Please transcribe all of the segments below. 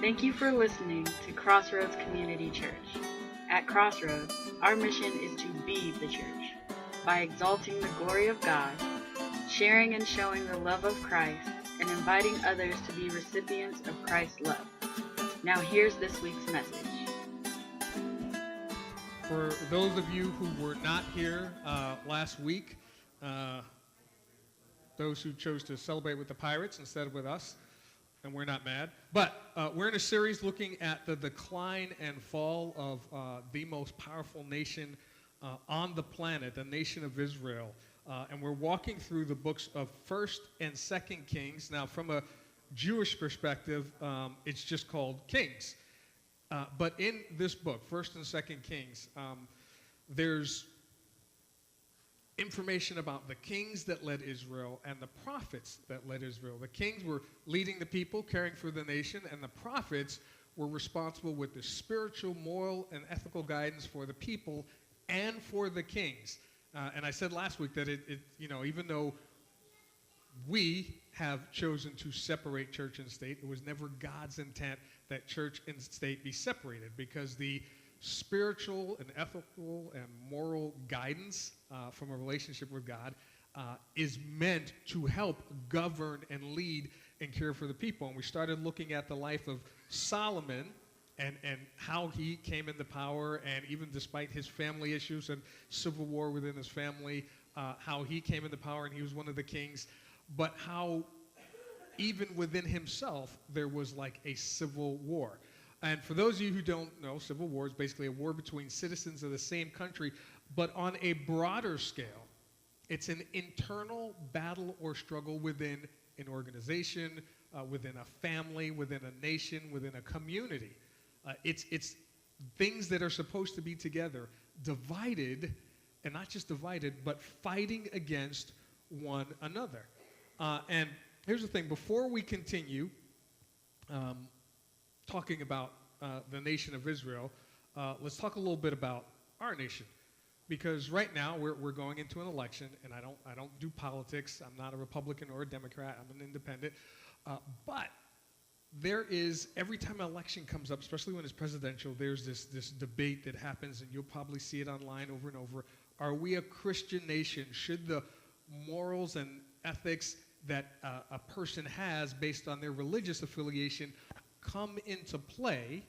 Thank you for listening to Crossroads Community Church. At Crossroads, our mission is to be the church by exalting the glory of God, sharing and showing the love of Christ, and inviting others to be recipients of Christ's love. Now here's this week's message. For those of you who were not here last week, those who chose to celebrate with the Pirates instead of with us, and we're not mad. But we're in a series looking at the decline and fall of the most powerful nation on the planet, the nation of Israel. And we're walking through the books of 1st and 2nd Kings. Now, from a Jewish perspective, it's just called Kings. But in this book, 1st and 2nd Kings, there's information about the kings that led Israel and the prophets that led Israel. The kings were leading the people, caring for the nation, and the prophets were responsible with the spiritual, moral, and ethical guidance for the people and for the kings. And I said last week that even though we have chosen to separate church and state, it was never God's intent that church and state be separated, because the spiritual and ethical and moral guidance from a relationship with God is meant to help govern and lead and care for the people. And we started looking at the life of Solomon and how he came into power, and even despite his family issues and civil war within his family, how he came into power and he was one of the kings, but how even within himself there was like a civil war. And for those of you who don't know, civil war is basically a war between citizens of the same country, but on a broader scale. It's an internal battle or struggle within an organization, within a family, within a nation, within a community. It's things that are supposed to be together, divided, and not just divided, but fighting against one another. And here's the thing, before we continue talking about the nation of Israel, let's talk a little bit about our nation. Because right now we're going into an election, and I don't do politics. I'm not a Republican or a Democrat. I'm an independent. But there is, every time an election comes up, especially when it's presidential, there's this debate that happens, and you'll probably see it online over and over. Are we a Christian nation? Should the morals and ethics that a person has based on their religious affiliation come into play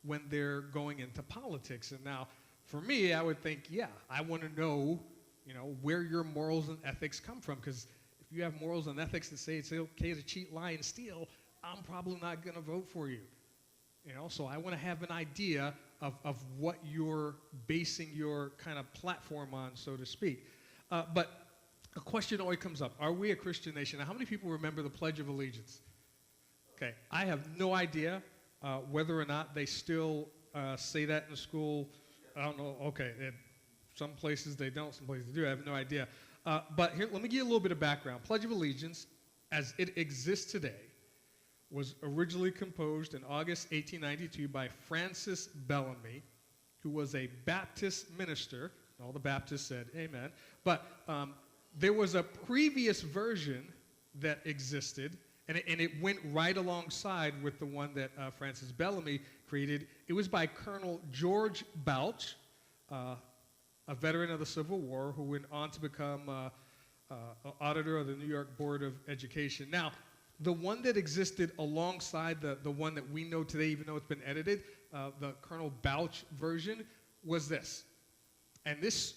when they're going into politics? And now, for me, I would think, yeah, I want to know, where your morals and ethics come from. Because if you have morals and ethics that say it's okay to cheat, lie, and steal, I'm probably not going to vote for you. So I want to have an idea of what you're basing your kind of platform on, so to speak. But a question always comes up. Are we a Christian nation? Now, how many people remember the Pledge of Allegiance? Okay, I have no idea whether or not they still say that in school. I don't know. Okay, some places they don't, some places they do. I have no idea. But here, let me give you a little bit of background. Pledge of Allegiance, as it exists today, was originally composed in August 1892 by Francis Bellamy, who was a Baptist minister. All the Baptists said amen. But there was a previous version that existed, and it went right alongside with the one that Francis Bellamy created. It was by Colonel George Balch, a veteran of the Civil War, who went on to become auditor of the New York Board of Education. Now, the one that existed alongside the one that we know today, even though it's been edited, the Colonel Balch version, was this. And this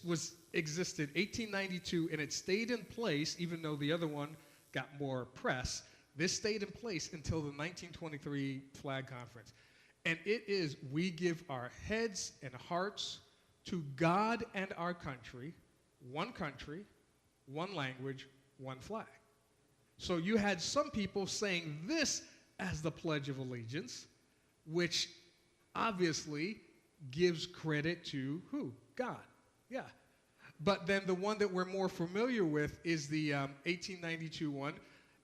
existed 1892, and it stayed in place, even though the other one got more press. This stayed in place until the 1923 Flag Conference. And it is, we give our heads and hearts to God and our country, one language, one flag. So you had some people saying this as the Pledge of Allegiance, which obviously gives credit to who? God. Yeah. But then the one that we're more familiar with is the 1892 one.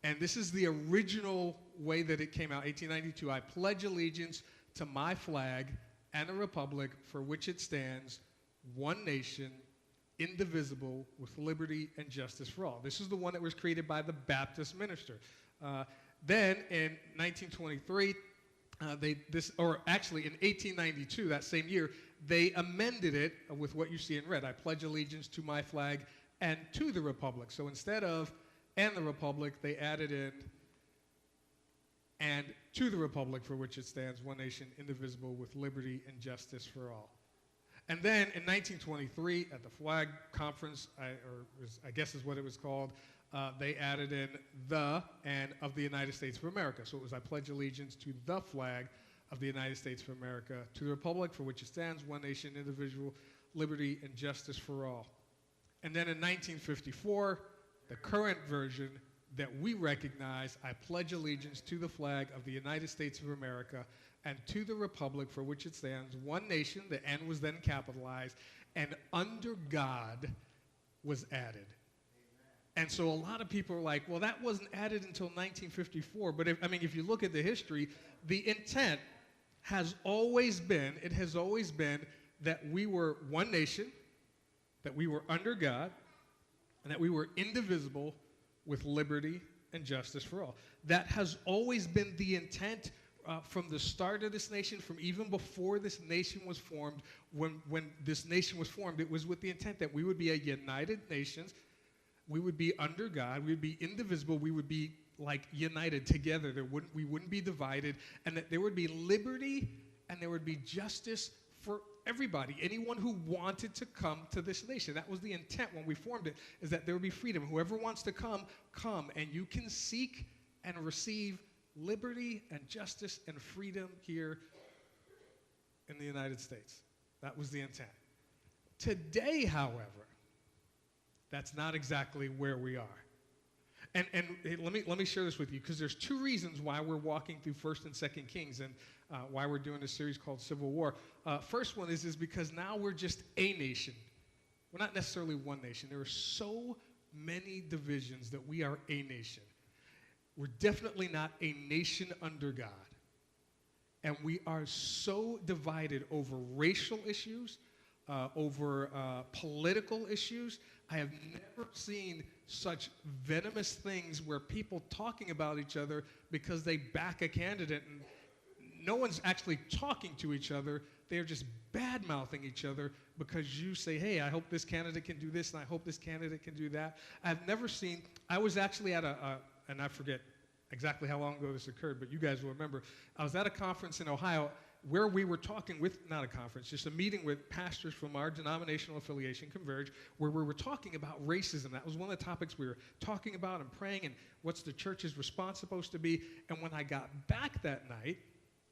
And this is the original way that it came out, 1892. I pledge allegiance to my flag and the republic for which it stands, one nation, indivisible, with liberty and justice for all. This is the one that was created by the Baptist minister. Then in 1923, or actually in 1892, that same year, they amended it with what you see in red. I pledge allegiance to my flag and to the republic. So instead of and the republic, they added in and to the republic for which it stands, one nation, indivisible, with liberty and justice for all. And then in 1923, at the Flag Conference, I guess is what it was called, they added in the and of the United States of America. So it was I pledge allegiance to the flag of the United States of America, to the republic for which it stands, one nation, indivisible, liberty and justice for all. And then in 1954, the current version that we recognize, I pledge allegiance to the flag of the United States of America and to the republic for which it stands, one nation, the N was then capitalized, and under God was added. And so a lot of people are like, well, that wasn't added until 1954. But if you look at the history, the intent has always been that we were one nation, that we were under God, and that we were indivisible with liberty and justice for all. That has always been the intent from the start of this nation, from even before this nation was formed. When this nation was formed, it was with the intent that we would be a united nation. We would be under God. We would be indivisible. We would be like united together. We wouldn't be divided. And that there would be liberty and there would be justice for everybody, anyone who wanted to come to this nation. That was the intent when we formed it, is that there would be freedom. Whoever wants to come, and you can seek and receive liberty and justice and freedom here in the United States. That was the intent. Today, however, that's not exactly where we are. And let me share this with you, because there's two reasons why we're walking through 1st and 2nd Kings, and why we're doing this series called Civil War. First one is because now we're just a nation. We're not necessarily one nation. There are so many divisions that we are a nation. We're definitely not a nation under God. And we are so divided over racial issues, over political issues. I have never seen such venomous things where people talking about each other because they back a candidate, and no one's actually talking to each other. They're just bad-mouthing each other because you say, hey, I hope this candidate can do this, and I hope this candidate can do that. I've never seen, I was actually at and I forget exactly how long ago this occurred, but you guys will remember. I was at a conference in Ohio where we were talking with, not a conference, just a meeting with pastors from our denominational affiliation, Converge, where we were talking about racism. That was one of the topics we were talking about and praying, and what's the church's response supposed to be. And when I got back that night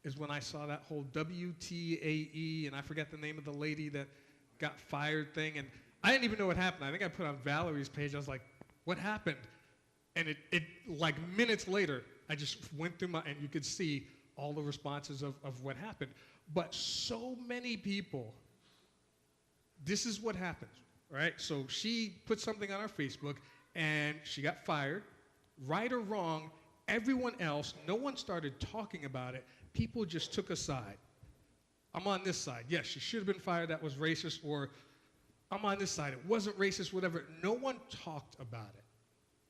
is when I saw that whole WTAE, and I forget the name of the lady that got fired thing, and I didn't even know what happened. I think I put on Valerie's page, I was like, what happened? And it like minutes later, I just went through and you could see all the responses of what happened. But so many people, this is what happens, right? So she put something on our Facebook, and she got fired. Right or wrong, everyone else, no one started talking about it. People just took a side. I'm on this side. Yes, she should have been fired. That was racist. Or I'm on this side. It wasn't racist, whatever. No one talked about it.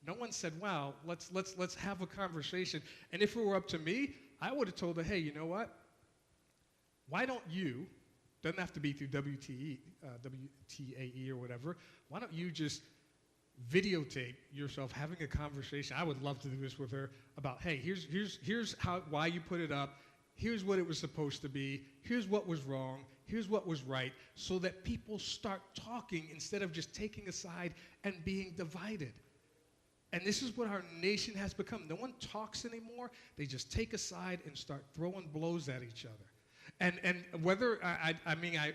No one said, wow, let's have a conversation. And if it were up to me, I would have told her, hey, you know what? Why don't you, doesn't have to be through WTAE or whatever, why don't you just videotape yourself having a conversation? I would love to do this with her about, hey, here's why you put it up. Here's what it was supposed to be. Here's what was wrong. Here's what was right, so that people start talking instead of just taking a side and being divided. And this is what our nation has become. No one talks anymore. They just take a side and start throwing blows at each other. And whether,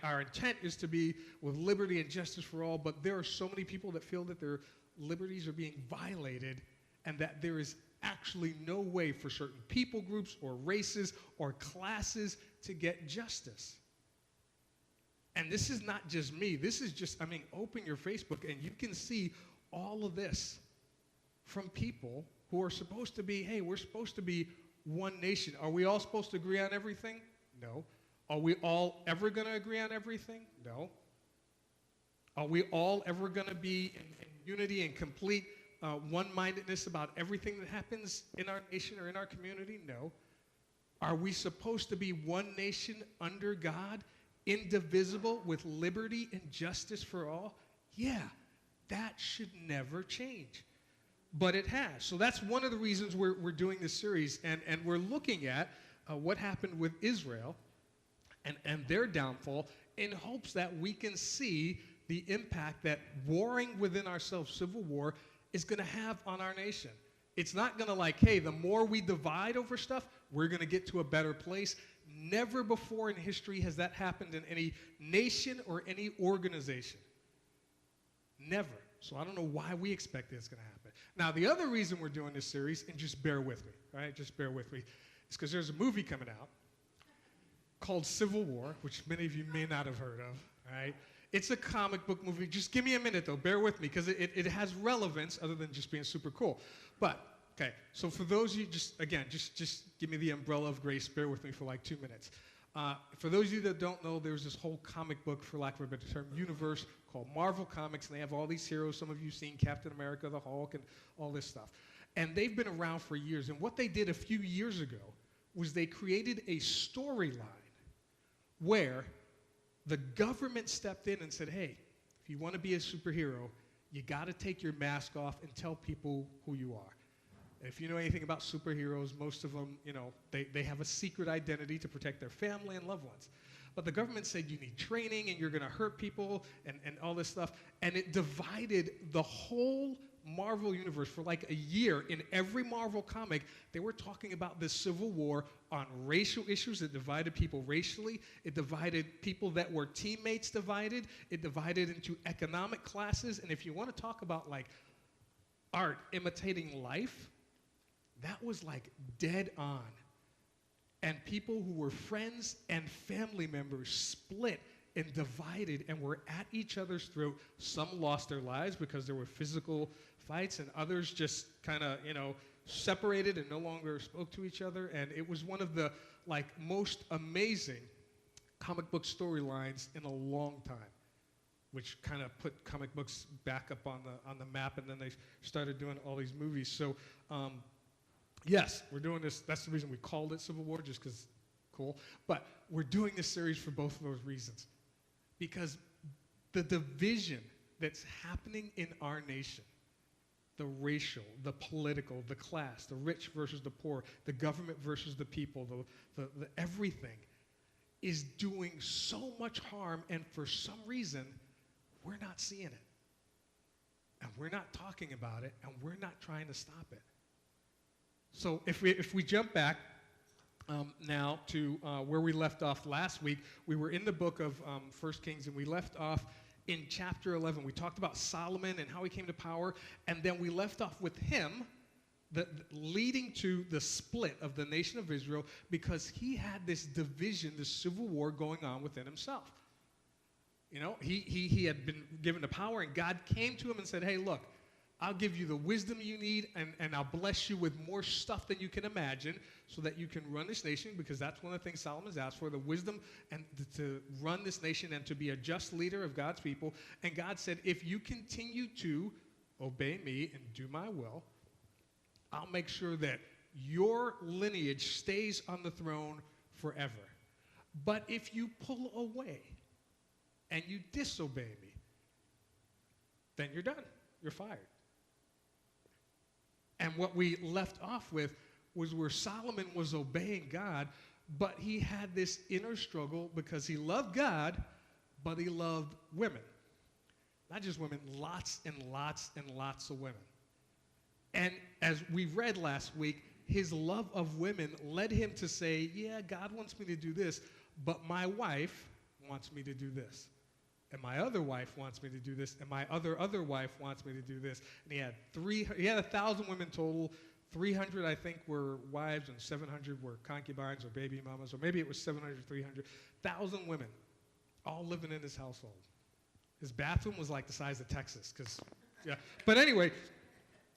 our intent is to be with liberty and justice for all, but there are so many people that feel that their liberties are being violated, and that there is actually no way for certain people groups or races or classes to get justice. And this is not just me. This is just, open your Facebook and you can see all of this from people who are supposed to be, hey, we're supposed to be one nation. Are we all supposed to agree on everything? No. Are we all ever going to agree on everything? No. Are we all ever going to be in unity and complete one-mindedness about everything that happens in our nation or in our community? No. Are we supposed to be one nation under God, indivisible, with liberty and justice for all? Yeah, that should never change. But it has. So that's one of the reasons we're doing this series. And we're looking at what happened with Israel and their downfall in hopes that we can see the impact that warring within ourselves, civil war, is going to have on our nation. It's not going to like, hey, the more we divide over stuff, we're going to get to a better place. Never before in history has that happened in any nation or any organization. Never. So I don't know why we expect it's going to happen. Now, the other reason we're doing this series, and just bear with me, right? Just bear with me, is because there's a movie coming out called Civil War, which many of you may not have heard of, right? It's a comic book movie. Just give me a minute, though. Bear with me, because it has relevance other than just being super cool. But, okay, so for those of you, just give me the umbrella of grace. Bear with me for like 2 minutes. For those of you that don't know, there's this whole comic book, for lack of a better term, universe called Marvel Comics, and they have all these heroes. Some of you have seen Captain America, the Hulk, and all this stuff. And they've been around for years. And what they did a few years ago was they created a storyline where the government stepped in and said, hey, if you want to be a superhero, you got to take your mask off and tell people who you are. And if you know anything about superheroes, most of them, they have a secret identity to protect their family and loved ones. But the government said you need training and you're going to hurt people and all this stuff. And it divided the whole Marvel universe for like a year. In every Marvel comic, they were talking about this civil war on racial issues. It divided people racially. It divided people that were teammates divided. It divided into economic classes. And if you want to talk about like art imitating life, that was like dead on. And people who were friends and family members split and divided and were at each other's throat. Some lost their lives because there were physical fights, and others just kind of, separated and no longer spoke to each other. And it was one of the like most amazing comic book storylines in a long time, which kind of put comic books back up on the map, and then they started doing all these movies. So yes, we're doing this. That's the reason we called it Civil War, just because cool. But we're doing this series for both of those reasons. Because the division that's happening in our nation, the racial, the political, the class, the rich versus the poor, the government versus the people, the everything, is doing so much harm, and for some reason, we're not seeing it. And we're not talking about it, and we're not trying to stop it. So if we jump back now to where we left off last week, we were in the book of 1 Kings, and we left off in chapter 11. We talked about Solomon and how he came to power, and then we left off with him leading to the split of the nation of Israel because he had this division, this civil war going on within himself. He had been given the power, and God came to him and said, hey, look, I'll give you the wisdom you need, and I'll bless you with more stuff than you can imagine so that you can run this nation, because that's one of the things Solomon's asked for, the wisdom and to run this nation and to be a just leader of God's people. And God said, if you continue to obey me and do my will, I'll make sure that your lineage stays on the throne forever. But if you pull away and you disobey me, then you're done. You're fired. And what we left off with was where Solomon was obeying God, but he had this inner struggle because he loved God, but he loved women. Not just women, lots and lots and lots of women. And as we read last week, his love of women led him to say, yeah, God wants me to do this, but my wife wants me to do this. And my other wife wants me to do this, and my other wife wants me to do this. And he had 1,000 women total. 300, I think, were wives, and 700 were concubines or baby mamas, or maybe it was 700, 300. 1,000 women, all living in his household. His bathroom was like the size of Texas, yeah. But anyway,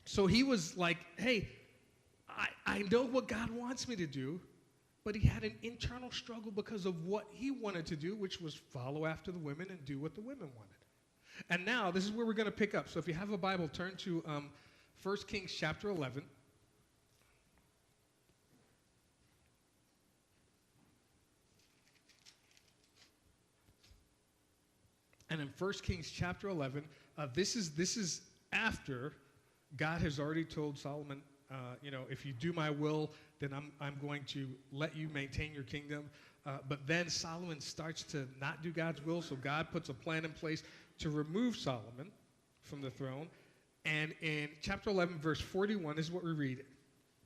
so he was like, hey, I know what God wants me to do, but he had an internal struggle because of what he wanted to do, which was follow after the women and do what the women wanted. And now, this is where we're going to pick up. So if you have a Bible, turn to 1 Kings chapter 11. in 1 Kings chapter 11, this is after God has already told Solomon, if you do my will, then I'm going to let you maintain your kingdom. But then Solomon starts to not do God's will, so God puts a plan in place to remove Solomon from the throne. And in chapter 11, verse 41 is what we read.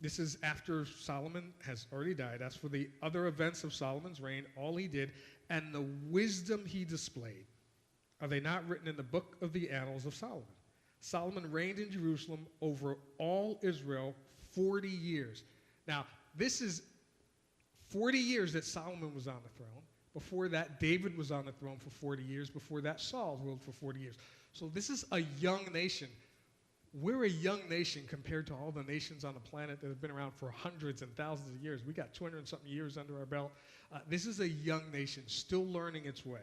This is after Solomon has already died. As for the other events of Solomon's reign, all he did, and the wisdom he displayed, are they not written in the book of the annals of Solomon? Solomon reigned in Jerusalem over all Israel 40 years. Now, this is 40 years that Solomon was on the throne. Before that, David was on the throne for 40 years. Before that, Saul ruled for 40 years. So this is a young nation. We're a young nation compared to all the nations on the planet that have been around for hundreds and thousands of years. We got 200 and something years under our belt. This is a young nation, still learning its way.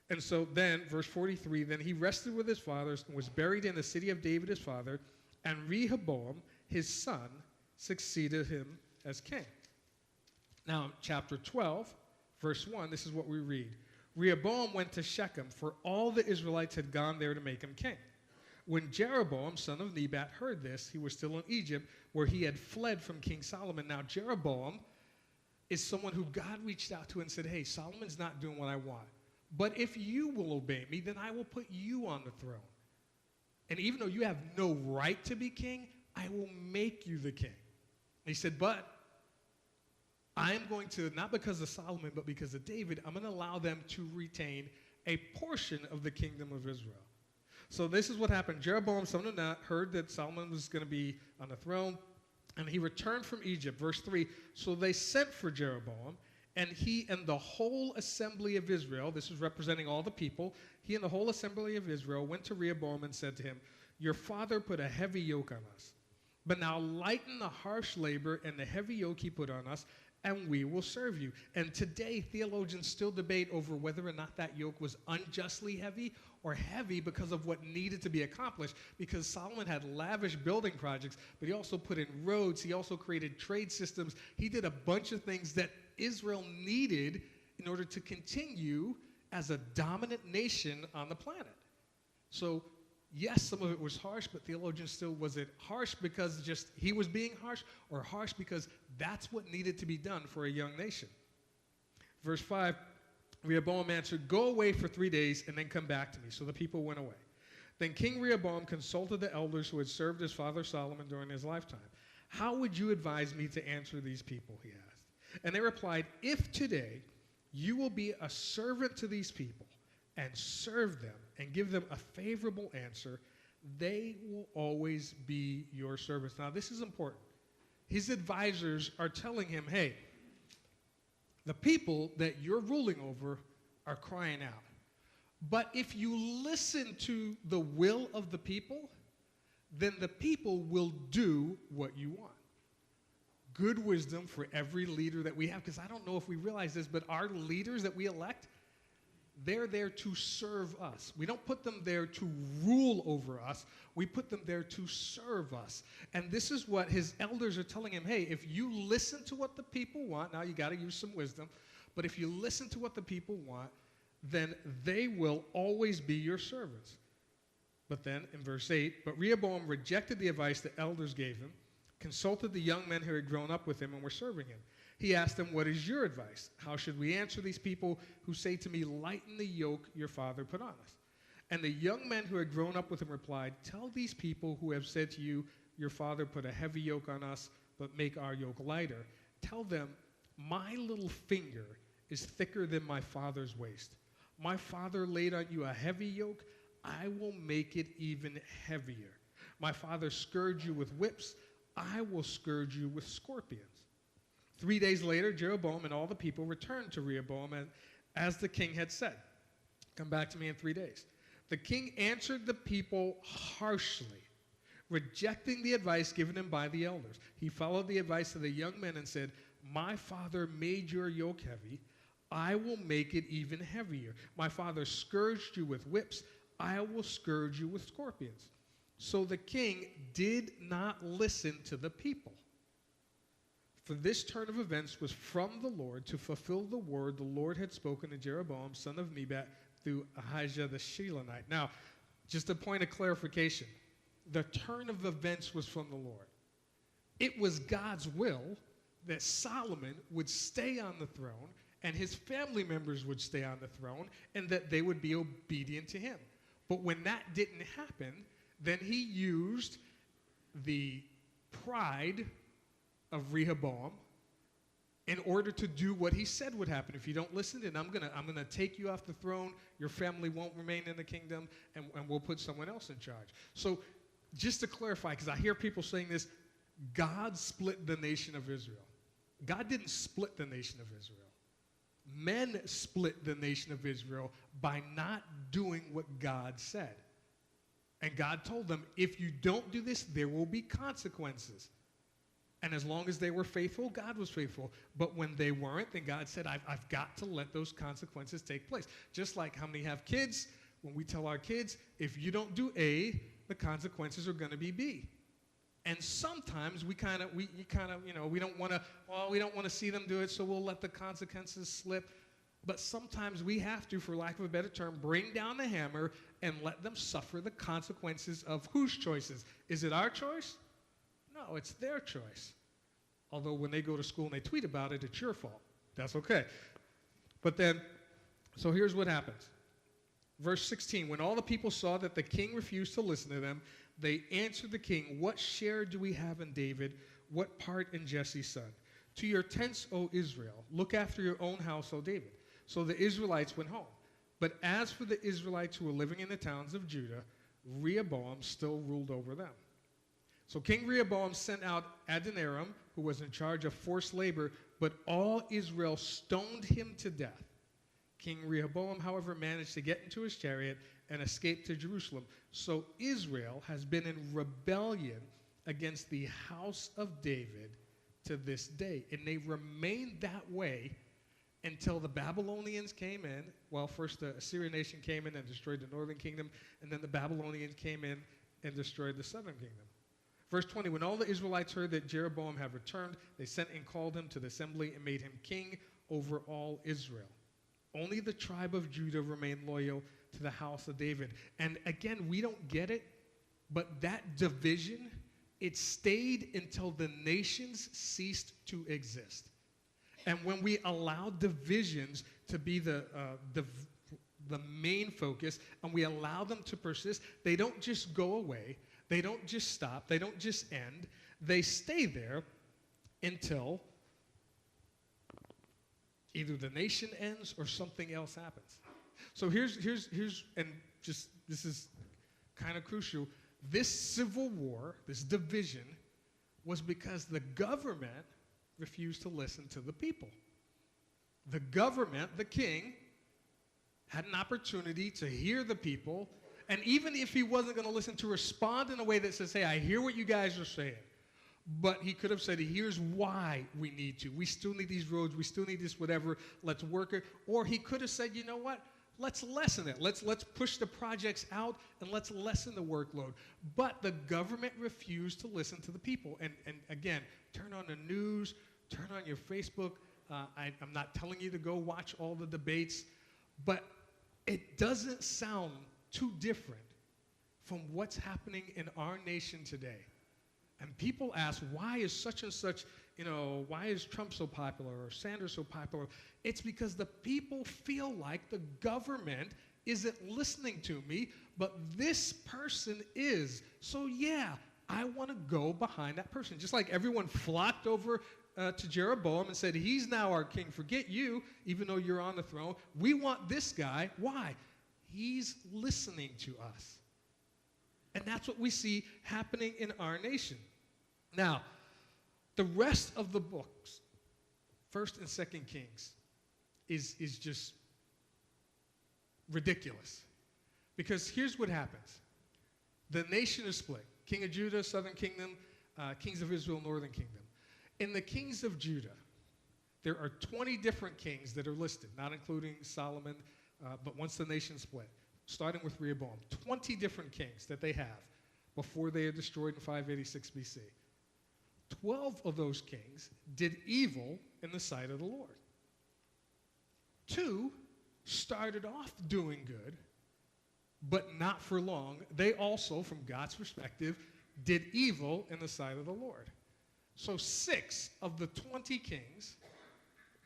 And so then, verse 43, then he rested with his fathers and was buried in the city of David his father, and Rehoboam, his son, succeeded him as king. Now, chapter 12, verse 1, this is what we read. Rehoboam went to Shechem, for all the Israelites had gone there to make him king. When Jeroboam, son of Nebat, heard this, he was still in Egypt, where he had fled from King Solomon. Now, Jeroboam is someone who God reached out to and said, hey, Solomon's not doing what I want. But if you will obey me, then I will put you on the throne. And even though you have no right to be king, I will make you the king. And he said, but I am going to, not because of Solomon, but because of David, I'm going to allow them to retain a portion of the kingdom of Israel. So this is what happened. Jeroboam, son of Nebat, heard that Solomon was going to be on the throne, and he returned from Egypt. Verse 3, so they sent for Jeroboam, and he and the whole assembly of Israel, this is representing all the people, he and the whole assembly of Israel went to Rehoboam and said to him, your father put a heavy yoke on us, but now lighten the harsh labor and the heavy yoke he put on us, and we will serve you. And today, theologians still debate over whether or not that yoke was unjustly heavy or heavy because of what needed to be accomplished, because Solomon had lavish building projects, but he also put in roads, he also created trade systems, he did a bunch of things that Israel needed in order to continue as a dominant nation on the planet. So, yes, some of it was harsh, but theologians still, was it harsh because just he was being harsh, or harsh because that's what needed to be done for a young nation? Verse 5, Rehoboam answered, go away for 3 days and then come back to me. So the people went away. Then King Rehoboam consulted the elders who had served his father Solomon during his lifetime. How would you advise me to answer these people, he asked. And they replied, if today you will be a servant to these people and serve them and give them a favorable answer, they will always be your servants. Now, this is important. His advisors are telling him, hey, the people that you're ruling over are crying out. But if you listen to the will of the people, then the people will do what you want. Good wisdom for every leader that we have, because I don't know if we realize this, but our leaders that we elect, they're there to serve us. We don't put them there to rule over us. We put them there to serve us. And this is what his elders are telling him. Hey, if you listen to what the people want, now you got to use some wisdom, but if you listen to what the people want, then they will always be your servants. But then in verse 8, but Rehoboam rejected the advice the elders gave him, consulted the young men who had grown up with him and were serving him. He asked them, what is your advice? How should we answer these people who say to me, lighten the yoke your father put on us? And the young men who had grown up with him replied, tell these people who have said to you, your father put a heavy yoke on us, but make our yoke lighter. Tell them, my little finger is thicker than my father's waist. My father laid on you a heavy yoke. I will make it even heavier. My father scourged you with whips. I will scourge you with scorpions. 3 days later, Jeroboam and all the people returned to Rehoboam as the king had said. Come back to me in 3 days. The king answered the people harshly, rejecting the advice given him by the elders. He followed the advice of the young men and said, my father made your yoke heavy. I will make it even heavier. My father scourged you with whips. I will scourge you with scorpions. So the king did not listen to the people. For this turn of events was from the Lord to fulfill the word the Lord had spoken to Jeroboam, son of Nebat, through Ahijah the Shilonite. Now, just a point of clarification. The turn of events was from the Lord. It was God's will that Solomon would stay on the throne and his family members would stay on the throne and that they would be obedient to him. But when that didn't happen, then he used the pride of Rehoboam in order to do what he said would happen. If you don't listen, then I'm gonna take you off the throne, your family won't remain in the kingdom, and we'll put someone else in charge. So just to clarify, because I hear people saying this, God split the nation of Israel. God didn't split the nation of Israel. Men split the nation of Israel by not doing what God said. And God told them, if you don't do this, there will be consequences. And as long as they were faithful, God was faithful. But when they weren't, then God said, I've got to let those consequences take place. Just like how many have kids, when we tell our kids, if you don't do A, the consequences are going to be B. And sometimes we don't want to see them do it, so we'll let the consequences slip. But sometimes we have to, for lack of a better term, bring down the hammer and let them suffer the consequences of whose choices? Is it our choice? No, it's their choice. Although when they go to school and they tweet about it, it's your fault. That's okay. But then, so here's what happens. Verse 16, when all the people saw that the king refused to listen to them, they answered the king, what share do we have in David? What part in Jesse's son? To your tents, O Israel, look after your own house, O David. So the Israelites went home. But as for the Israelites who were living in the towns of Judah, Rehoboam still ruled over them. So King Rehoboam sent out Adoniram, who was in charge of forced labor, but all Israel stoned him to death. King Rehoboam, however, managed to get into his chariot and escape to Jerusalem. So Israel has been in rebellion against the house of David to this day. And they remained that way until the Babylonians came in. Well, first the Assyrian nation came in and destroyed the northern kingdom, and then the Babylonians came in and destroyed the southern kingdom. Verse 20, when all the Israelites heard that Jeroboam had returned, they sent and called him to the assembly and made him king over all Israel. Only the tribe of Judah remained loyal to the house of David. And again, we don't get it, but that division, it stayed until the nations ceased to exist. And when we allow divisions to be the main focus, and we allow them to persist, they don't just go away, they don't just stop, they don't just end, they stay there until either the nation ends or something else happens. So here's and just this is kind of crucial. This civil war, this division, was because the government refused to listen to the people. The government, the king, had an opportunity to hear the people, and even if he wasn't going to listen, to respond in a way that says, hey, I hear what you guys are saying. But he could have said, here's why we need to. We still need these roads. We still need this whatever. Let's work it. Or he could have said, you know what? Let's lessen it. Let's push the projects out and let's lessen the workload. But the government refused to listen to the people. And again, turn on the news, turn on your Facebook. I'm not telling you to go watch all the debates, but it doesn't sound too different from what's happening in our nation today. And people ask, why is such and such, why is Trump so popular or Sanders so popular? It's because the people feel like the government isn't listening to me, but this person is. So yeah, I want to go behind that person. Just like everyone flocked over to Jeroboam and said, he's now our king. Forget you, even though you're on the throne. We want this guy. Why? He's listening to us. And that's what we see happening in our nation. Now, the rest of the books, 1st and 2nd Kings, is just ridiculous. Because here's what happens. The nation is split. King of Judah, southern kingdom, kings of Israel, northern kingdom. In the kings of Judah, there are 20 different kings that are listed, not including Solomon, but once the nation split, starting with Rehoboam. 20 different kings that they have before they are destroyed in 586 BC. 12 of those kings did evil in the sight of the Lord. 2 started off doing good, but not for long. They also, from God's perspective, did evil in the sight of the Lord. So 6 of the 20 kings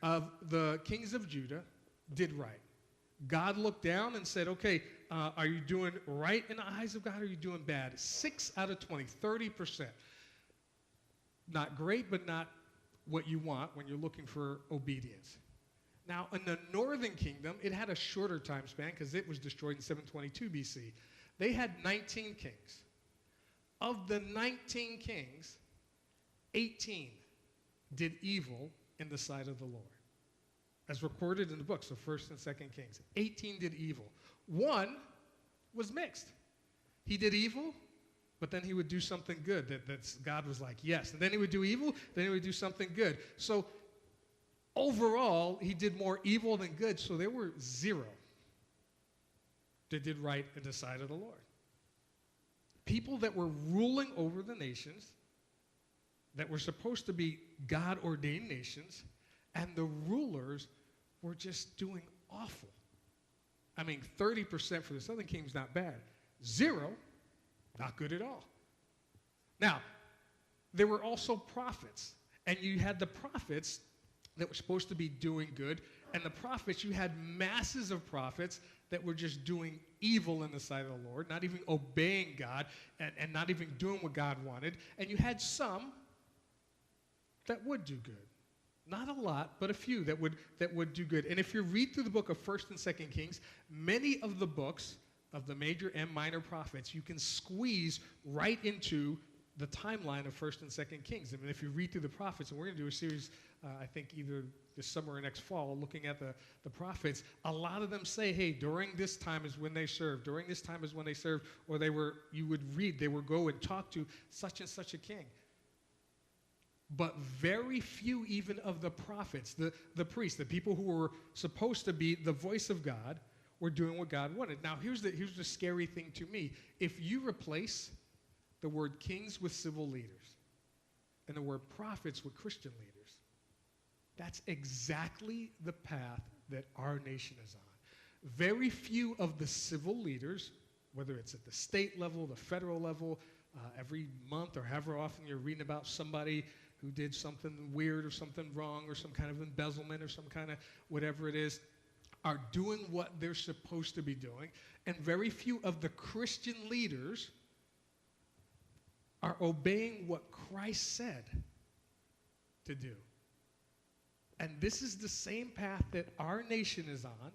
of the kings of Judah did right. God looked down and said, okay, are you doing right in the eyes of God, or are you doing bad? 6 out of 20, 30%. Not great, but not what you want when you're looking for obedience. Now, in the northern kingdom, it had a shorter time span because it was destroyed in 722 BC. They had 19 kings. Of the 19 kings, 18 did evil in the sight of the Lord, as recorded in the books of 1st and 2nd Kings. 18 did evil. 1 was mixed. He did evil, but then he would do something good that God was like, yes. And then he would do evil, then he would do something good. So overall, he did more evil than good, so there were 0 that did right in the sight of the Lord. People that were ruling over the nations, that were supposed to be God-ordained nations, and the rulers were just doing awful. I mean, 30% for the southern king's not bad. 0, not good at all. Now, there were also prophets, and you had the prophets that were supposed to be doing good, and the prophets, you had masses of prophets that were just doing evil in the sight of the Lord, not even obeying God, and not even doing what God wanted, and you had some that would do good. Not a lot, but a few that would do good. And if you read through the book of 1st and 2nd Kings, many of the books of the major and minor prophets, you can squeeze right into the timeline of 1st and 2nd Kings. I mean, if you read through the prophets, and we're going to do a series, I think either this summer or next fall, looking at the prophets, a lot of them say, hey, during this time is when they served. During this time is when they served. Or you would read, they would go and talk to such and such a king. But very few even of the prophets, the priests, the people who were supposed to be the voice of God, were doing what God wanted. Now, here's the scary thing to me. If you replace the word kings with civil leaders and the word prophets with Christian leaders, that's exactly the path that our nation is on. Very few of the civil leaders, whether it's at the state level, the federal level, every month or however often you're reading about somebody who did something weird or something wrong or some kind of embezzlement or some kind of whatever it is, are doing what they're supposed to be doing. And very few of the Christian leaders are obeying what Christ said to do. And this is the same path that our nation is on,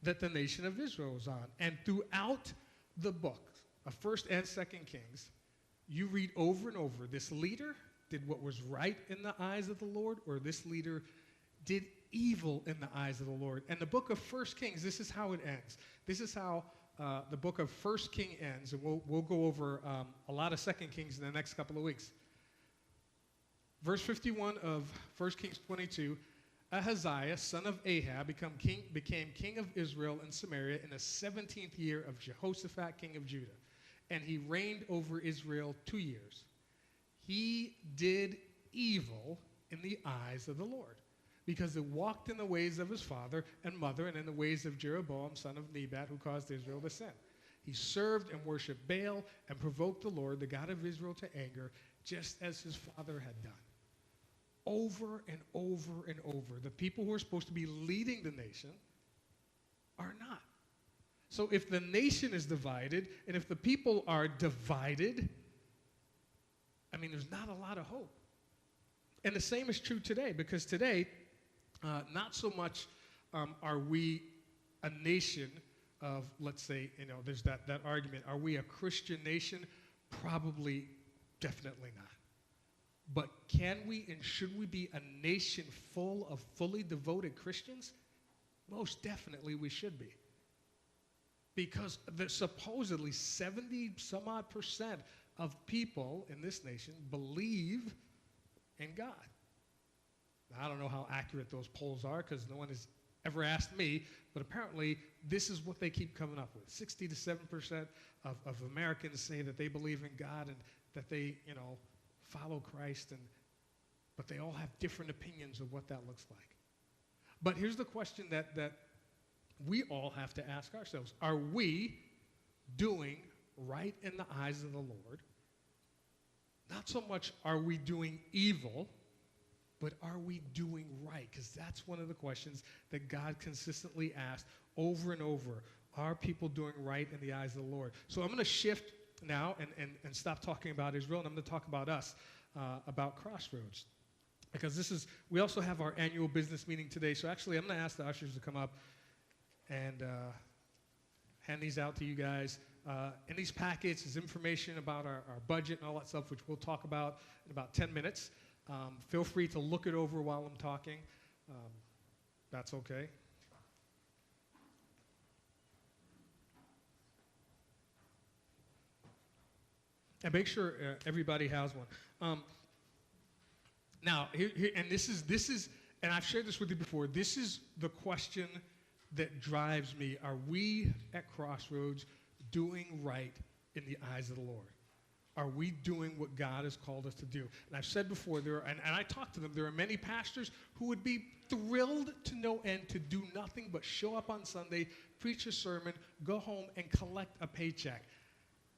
that the nation of Israel is on. And throughout the book of 1st and 2nd Kings, you read over and over, this leader did what was right in the eyes of the Lord, or this leader did evil in the eyes of the Lord. And the book of 1st Kings, this is how it ends. This is how the book of 1st King ends, and we'll go over a lot of 2nd Kings in the next couple of weeks. Verse 51 of 1 Kings 22, Ahaziah, son of Ahab, became king of Israel and Samaria in the 17th year of Jehoshaphat, king of Judah. And he reigned over Israel 2 years. He did evil in the eyes of the Lord, because he walked in the ways of his father and mother and in the ways of Jeroboam, son of Nebat, who caused Israel to sin. He served and worshiped Baal and provoked the Lord, the God of Israel, to anger, just as his father had done. Over and over and over, the people who are supposed to be leading the nation are not. So if the nation is divided, and if the people are divided, I mean, there's not a lot of hope. And the same is true today, because today, not so much are we a nation of, let's say, there's that argument, are we a Christian nation? Probably, definitely not. But can we and should we be a nation full of fully devoted Christians? Most definitely we should be. Because there's supposedly 70-some-odd% of people in this nation believe in God. Now, I don't know how accurate those polls are, because no one has ever asked me, but apparently this is what they keep coming up with. 60 to 7% of Americans say that they believe in God and that they, follow Christ, but they all have different opinions of what that looks like. But here's the question that we all have to ask ourselves, are we doing right in the eyes of the Lord? Not so much are we doing evil, but are we doing right? Because that's one of the questions that God consistently asks over and over. Are people doing right in the eyes of the Lord? So I'm going to shift now and stop talking about Israel, and I'm going to talk about us, about Crossroads. Because we also have our annual business meeting today. So actually, I'm going to ask the ushers to come up and hand these out to you guys. In these packets is information about our budget and all that stuff, which we'll talk about in about 10 minutes. Feel free to look it over while I'm talking. That's okay. And make sure everybody has one. Now, and this is, and I've shared this with you before, this is the question that drives me. Are we at Crossroads doing right in the eyes of the Lord? Are we doing what God has called us to do? And I've said before, and I talked to them, there are many pastors who would be thrilled to no end to do nothing but show up on Sunday, preach a sermon, go home, and collect a paycheck.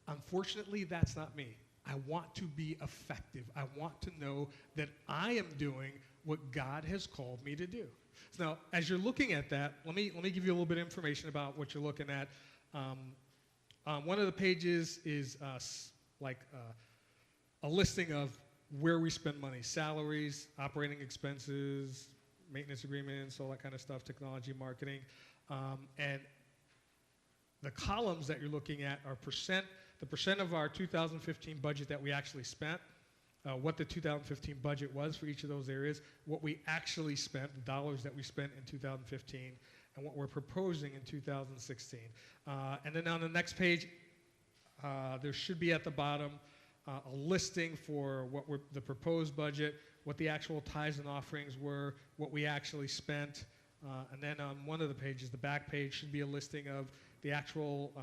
Unfortunately, that's not me. I want to be effective. I want to know that I am doing what God has called me to do. So now, as you're looking at that, let me give you a little bit of information about what you're looking at. One of the pages is a listing of where we spend money: salaries, operating expenses, maintenance agreements, all that kind of stuff, technology, marketing. And the columns that you're looking at are the percent of our 2015 budget that we actually spent, what the 2015 budget was for each of those areas, what we actually spent, the dollars that we spent in 2015, and what we're proposing in 2016. And then on the next page, there should be at the bottom a listing for what the proposed budget, what the actual tithes and offerings were, what we actually spent. And then on one of the pages, the back page, should be a listing of the actual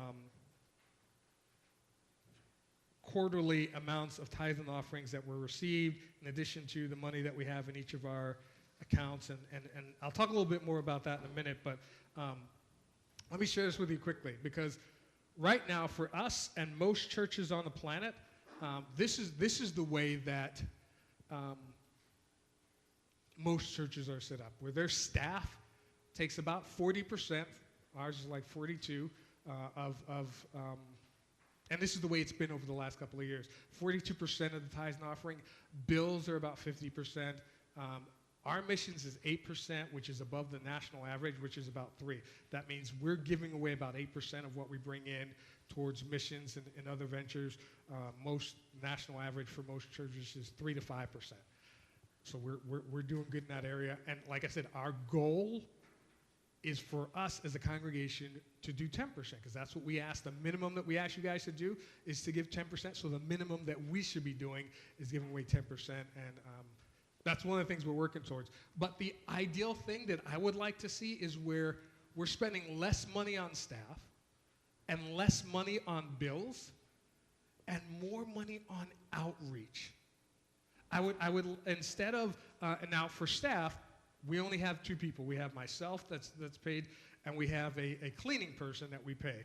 quarterly amounts of tithes and offerings that were received, in addition to the money that we have in each of our accounts. And I'll talk a little bit more about that in a minute, but let me share this with you quickly, because right now for us and most churches on the planet, this is the way that most churches are set up, where their staff takes about 40%, ours is like 42, and this is the way it's been over the last couple of years. 42% of the tithes and offering. Bills are about 50%. Our missions is 8%, which is above the national average, which is about 3%. That means we're giving away about 8% of what we bring in towards missions and other ventures. Most national average for most churches is 3 to 5%. So we're doing good in that area. And like I said, our goal is for us as a congregation to do 10%, because that's what we ask. The minimum that we ask you guys to do is to give 10%. So the minimum that we should be doing is giving away 10%. And that's one of the things we're working towards. But the ideal thing that I would like to see is where we're spending less money on staff and less money on bills and more money on outreach. I would instead of, and now for staff, we only have 2 people. We have myself that's paid, and we have a cleaning person that we pay.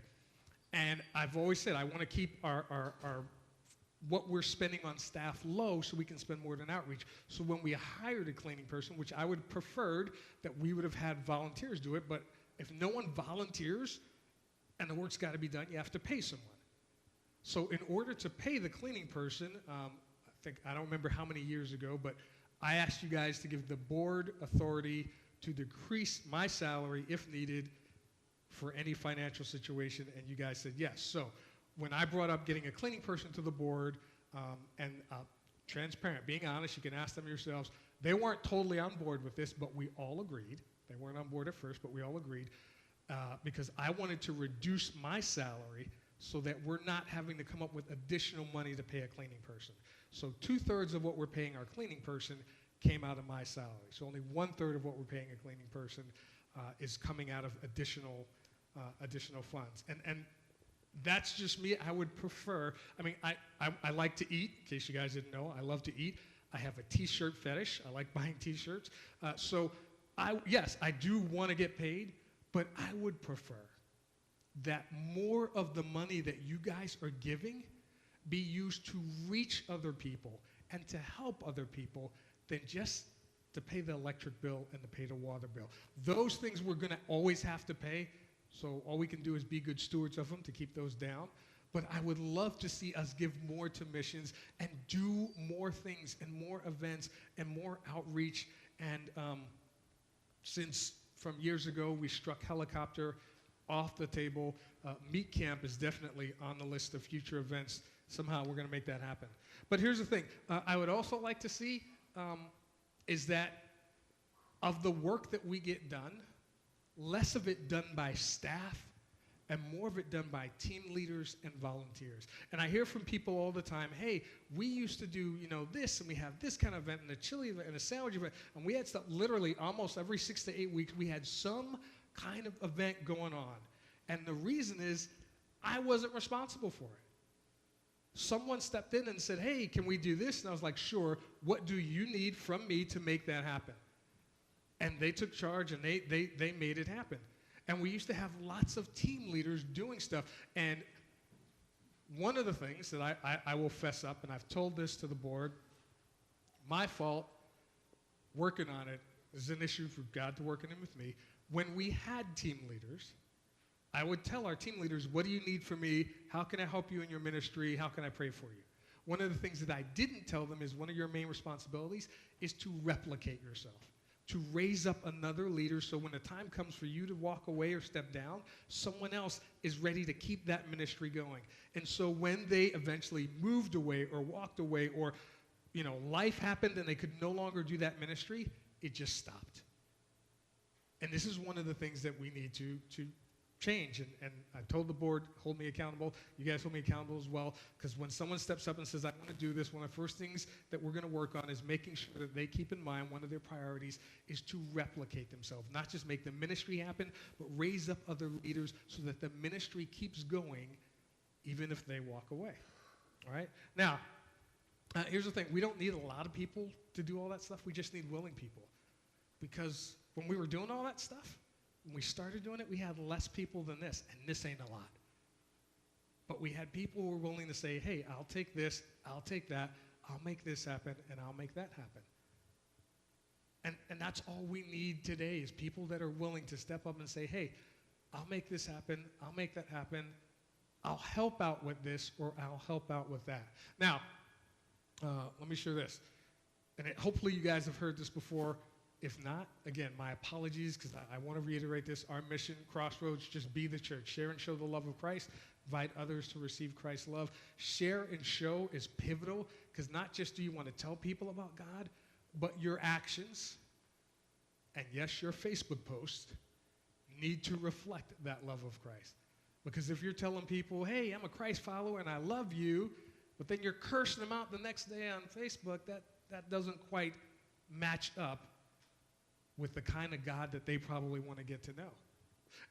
And I've always said I want to keep our what we're spending on staff low so we can spend more on outreach. So when we hired a cleaning person, which I would have preferred that we would have had volunteers do it, but if no one volunteers and the work's got to be done, you have to pay someone. So in order to pay the cleaning person, I don't remember how many years ago, but I asked you guys to give the board authority to decrease my salary if needed for any financial situation, and you guys said yes. So when I brought up getting a cleaning person to the board, and transparent, being honest, you can ask them yourselves, they weren't totally on board with this, but we all agreed. They weren't on board at first, but we all agreed, because I wanted to reduce my salary so that we're not having to come up with additional money to pay a cleaning person. So 2/3 of what we're paying our cleaning person came out of my salary. So only 1/3 of what we're paying a cleaning person is coming out of additional funds. And that's just me. I would prefer, I like to eat. In case you guys didn't know, I love to eat. I have a t-shirt fetish. I like buying t-shirts. So yes, I do want to get paid, But I would prefer that more of the money that you guys are giving be used to reach other people and to help other people than just to pay the electric bill and to pay the water bill. Those things we're going to always have to pay, so all we can do is be good stewards of them to keep those down. But I would love to see us give more to missions and do more things and more events and more outreach. And since from years ago we struck helicopter off the table, Meat Camp is definitely on the list of future events. Somehow we're going to make that happen. But here's the thing. I would also like to see is that of the work that we get done, less of it done by staff and more of it done by team leaders and volunteers. And I hear from people all the time, hey, we used to do, this, and we have this kind of event, and a chili event, and a sandwich event, and we had stuff literally almost every 6 to 8 weeks, we had some kind of event going on. And the reason is I wasn't responsible for it. Someone stepped in and said, hey, can we do this? And I was like, sure. What do you need from me to make that happen? And they took charge, and they made it happen. And we used to have lots of team leaders doing stuff. And one of the things that I will fess up, and I've told this to the board, my fault, working on it is an issue for God to work in it with me. When we had team leaders, I would tell our team leaders, what do you need from me? How can I help you in your ministry? How can I pray for you? One of the things that I didn't tell them is one of your main responsibilities is to replicate yourself, to raise up another leader so when the time comes for you to walk away or step down, someone else is ready to keep that ministry going. And so when they eventually moved away or walked away or, life happened and they could no longer do that ministry, it just stopped. And this is one of the things that we need to change. And I told the board, hold me accountable. You guys hold me accountable as well. Because when someone steps up and says, I want to do this, one of the first things that we're going to work on is making sure that they keep in mind one of their priorities is to replicate themselves. Not just make the ministry happen, but raise up other leaders so that the ministry keeps going even if they walk away. All right? Now, here's the thing. We don't need a lot of people to do all that stuff. We just need willing people. Because when we were doing all that stuff, when we started doing it, we had less people than this, and this ain't a lot. But we had people who were willing to say, hey, I'll take this, I'll take that, I'll make this happen, and I'll make that happen. And that's all we need today is people that are willing to step up and say, hey, I'll make this happen, I'll make that happen, I'll help out with this, or I'll help out with that. Now, let me share this. And hopefully you guys have heard this before. If not, again, my apologies, because I want to reiterate this. Our mission, Crossroads, just be the church. Share and show the love of Christ. Invite others to receive Christ's love. Share and show is pivotal, because not just do you want to tell people about God, but your actions, and yes, your Facebook posts, need to reflect that love of Christ. Because if you're telling people, hey, I'm a Christ follower and I love you, but then you're cursing them out the next day on Facebook, that doesn't quite match up with the kind of God that they probably want to get to know.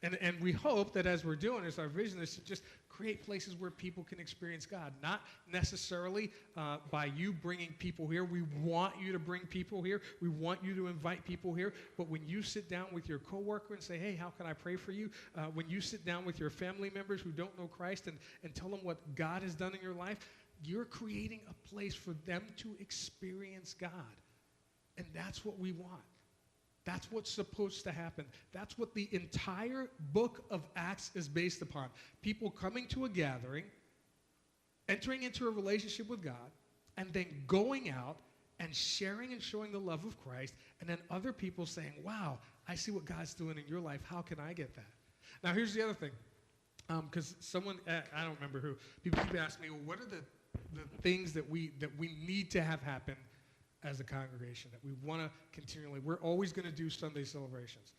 And we hope that as we're doing this, our vision is to just create places where people can experience God. Not necessarily by you bringing people here. We want you to bring people here. We want you to invite people here. But when you sit down with your coworker and say, hey, how can I pray for you? When you sit down with your family members who don't know Christ and tell them what God has done in your life, you're creating a place for them to experience God. And that's what we want. That's what's supposed to happen. That's what the entire book of Acts is based upon. People coming to a gathering, entering into a relationship with God, and then going out and sharing and showing the love of Christ, and then other people saying, wow, I see what God's doing in your life. How can I get that? Now, here's the other thing. Because someone, I don't remember who, people keep asking me, well, what are the things that we need to have happen as a congregation, that we want to continually, we're always going to do Sunday celebrations.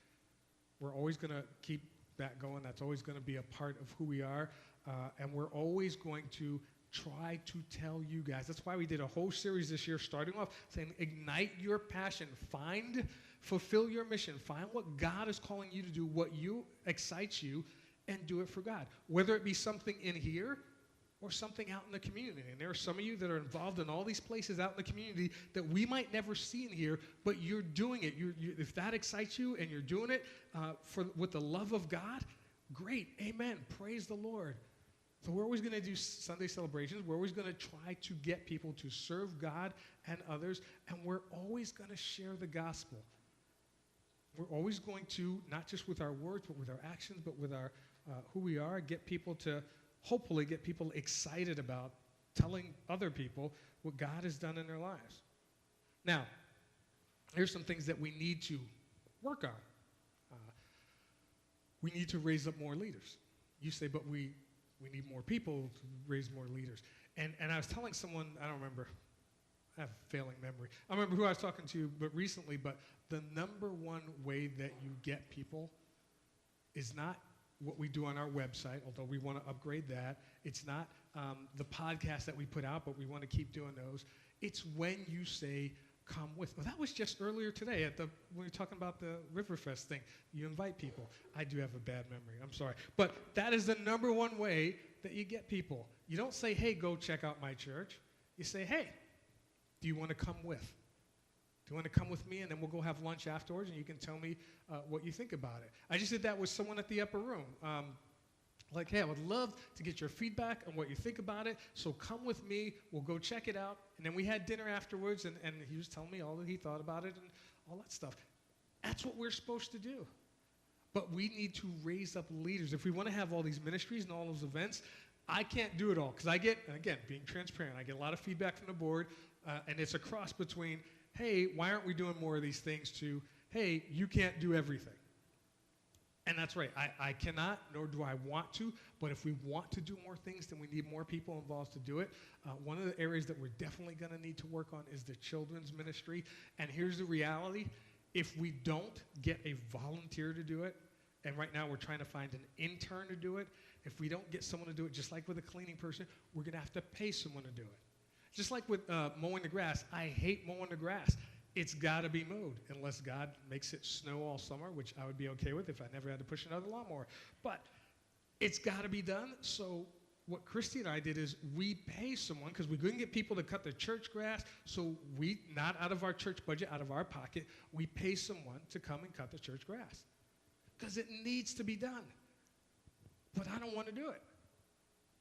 We're always going to keep that going. That's always going to be a part of who we are. And we're always going to try to tell you guys. That's why we did a whole series this year, starting off saying, ignite your passion. Fulfill your mission. Find what God is calling you to do, what excites you, and do it for God. Whether it be something in here, or something out in the community. And there are some of you that are involved in all these places out in the community that we might never see in here, but you're doing it. If that excites you and you're doing it with the love of God, great. Amen. Praise the Lord. So we're always going to do Sunday celebrations. We're always going to try to get people to serve God and others, and we're always going to share the gospel. We're always going to, not just with our words, but with our actions, but with our who we are, hopefully get people excited about telling other people what God has done in their lives. Now, here's some things that we need to work on. We need to raise up more leaders. You say, but we need more people to raise more leaders. And I was telling someone, I don't remember, I have a failing memory. I remember who I was talking to recently, but the number one way that you get people is not what we do on our website, although we want to upgrade that. It's not the podcast that we put out, but we want to keep doing those. It's when you say, come with. Well, that was just earlier today when we were talking about the Riverfest thing. You invite people. I do have a bad memory. I'm sorry. But that is the number one way that you get people. You don't say, hey, go check out my church. You say, hey, do you want to come with? Do you want to come with me, and then we'll go have lunch afterwards, and you can tell me what you think about it. I just did that with someone at the upper room. Like, hey, I would love to get your feedback on what you think about it, so come with me. We'll go check it out. And then we had dinner afterwards, and he was telling me all that he thought about it and all that stuff. That's what we're supposed to do. But we need to raise up leaders. If we want to have all these ministries and all those events, I can't do it all. Because I get, and again, being transparent, I get a lot of feedback from the board, and it's a cross between, hey, why aren't we doing more of these things, to, hey, you can't do everything. And that's right. I cannot, nor do I want to, but if we want to do more things, then we need more people involved to do it. One of the areas that we're definitely going to need to work on is the children's ministry. And here's the reality. If we don't get a volunteer to do it, and right now we're trying to find an intern to do it, if we don't get someone to do it, just like with a cleaning person, we're going to have to pay someone to do it. Just like with mowing the grass, I hate mowing the grass. It's got to be mowed unless God makes it snow all summer, which I would be okay with if I never had to push another lawnmower. But it's got to be done. So what Christy and I did is we pay someone, because we couldn't get people to cut the church grass, so we, not out of our church budget, out of our pocket, we pay someone to come and cut the church grass. Because it needs to be done. But I don't want to do it.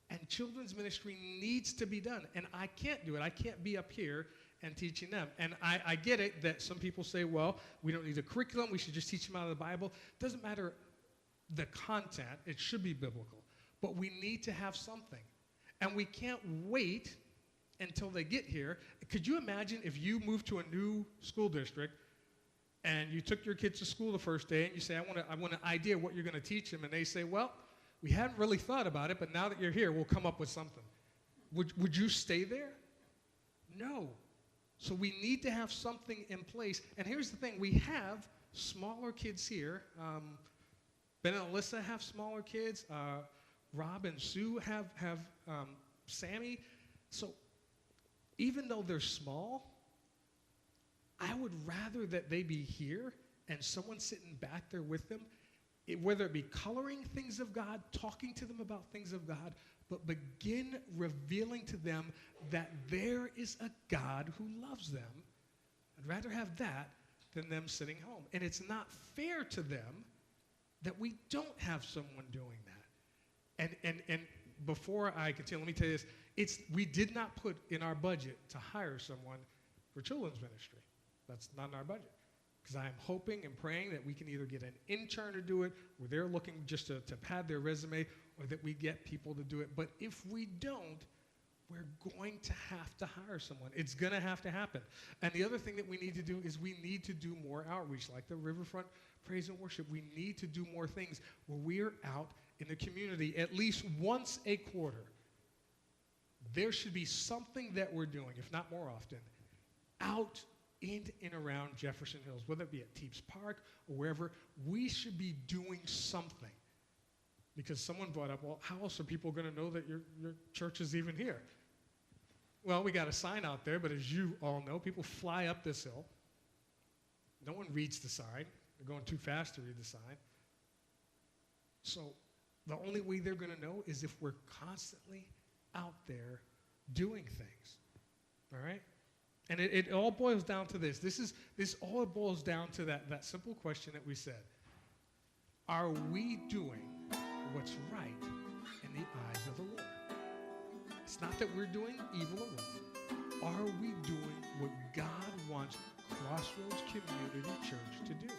And children's ministry needs to be done. And I can't do it. I can't be up here and teaching them. And I get it that some people say, well, we don't need a curriculum. We should just teach them out of the Bible. It doesn't matter the content. It should be biblical. But we need to have something. And we can't wait until they get here. Could you imagine if you moved to a new school district and you took your kids to school the first day and you say, I want an idea of what you're going to teach them. And they say, well, we hadn't really thought about it, but now that you're here, we'll come up with something. Would you stay there? No. So we need to have something in place. And here's the thing. We have smaller kids here. Ben and Alyssa have smaller kids. Rob and Sue have Sammy. So even though they're small, I would rather that they be here and someone sitting back there with them, whether it be coloring things of God, talking to them about things of God, but begin revealing to them that there is a God who loves them. I'd rather have that than them sitting home. And it's not fair to them that we don't have someone doing that. And before I continue, let me tell you this. We did not put in our budget to hire someone for children's ministry. That's not in our budget. Because I'm hoping and praying that we can either get an intern to do it, or they're looking just to pad their resume, or that we get people to do it. But if we don't, we're going to have to hire someone. It's going to have to happen. And the other thing that we need to do is we need to do more outreach, like the Riverfront Praise and Worship. We need to do more things where we're out in the community at least once a quarter. There should be something that we're doing, if not more often, out in and around Jefferson Hills, whether it be at Teeps Park or wherever. We should be doing something. Because someone brought up, well, how else are people going to know that your church is even here? Well, we got a sign out there, but as you all know, people fly up this hill. No one reads the sign. They're going too fast to read the sign. So the only way they're going to know is if we're constantly out there doing things. All right? And it all boils down to this. This all boils down to that simple question that we said. Are we doing what's right in the eyes of the Lord? It's not that we're doing evil or wrong. Are we doing what God wants Crossroads Community Church to do?